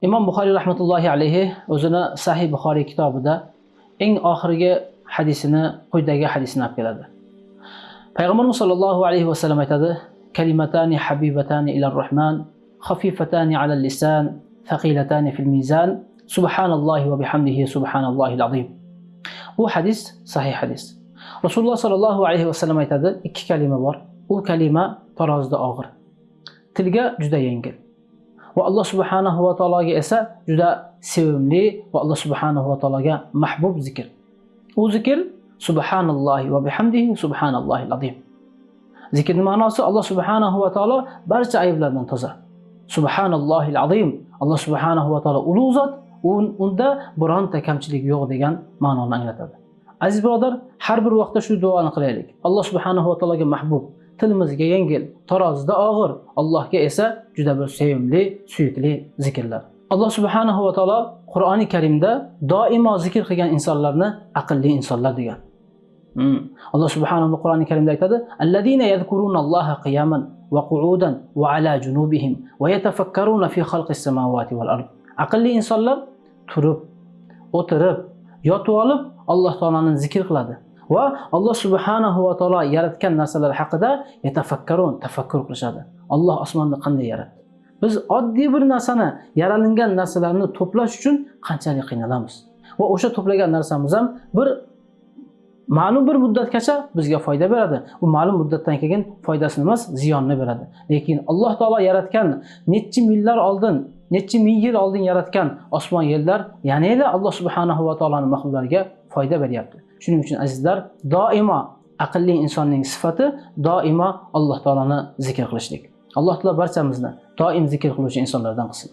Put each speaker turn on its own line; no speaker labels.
Imom Buxoriy rahmatullohi alayhi o'zini Sahih Buxoriy kitobida eng oxirgi hadisini quyidagi hadisni olib keladi. Payg'ambarimiz sollallohu alayhi vasallam aytadi: "Kalimatani habibatani ilar rahman, khafifatani alal lisan, thaqilatani fil mizan, subhanallohi va bihamdihi subhanallohil azim." Bu hadis sahih hadis. Rasululloh sollallohu alayhi vasallam aytadi, ikki kalima bor. U kalima tarozida og'ir, tilga juda yengil. Va Alloh subhanahu va taologa esa juda sevimli va Alloh subhanahu va taologa mahbub zikr. U zikr subhanallohi va bihamdihi subhanallohil azim. Zikrning ma'nosi Alloh subhanahu va taolo barcha ayblardan toza. Subhanallohil azim. Alloh subhanahu va taolo ulug' zot, unda bironta kamchilik yo'q degan ma'noni anglatadi. Aziz birodar, har bir vaqtda shu duoni qilaylik. Alloh subhanahu va taologa mahbub, tilimizga yengil, tarozida og'ir, Allohga esa juda bir sevimli, suyukli zikrlar. Alloh subhanahu va taolo Qur'oni Karimda doimo zikr qilgan insonlarni aqlli insonlar degan. Alloh subhanahu va Qur'oni Karimda aytadi: "Allazina yadhkurunalloha qiyaman va qu'udan va ala junubihim va yatafakkaruna fi xalqis samawati val ard." Aqlli insonlar turib, o'tirib, yotib olib Alloh taoloni zikr qiladi va Alloh subhanahu va taolo yaratgan narsalar haqida yatafakkarun, tafakkur qilishadi. Alloh osmonni qanday yaratdi? Biz oddiy bir narsani, yaralingan narsalarni to'plash uchun qanchalik qiynalamiz. Va o'sha to'plagan narsamiz ham ma'lum bir muddatgacha bizga foyda beradi. U ma'lum muddatdan keyin foydasini emas, ziyonni beradi. Lekin Alloh taolo yaratgan necha millar oldin, necha ming yil oldin yaratgan osmon yerlar yana Alloh subhanahu va taoloning maxluqlariga foyda beryapti. Shuning uchun azizlar, doimo aqlli insonning sifati doimo Alloh taoloni zikr qilishlik. Alloh taolo barchamizni doim zikr qiluvchi insonlardan qilsin.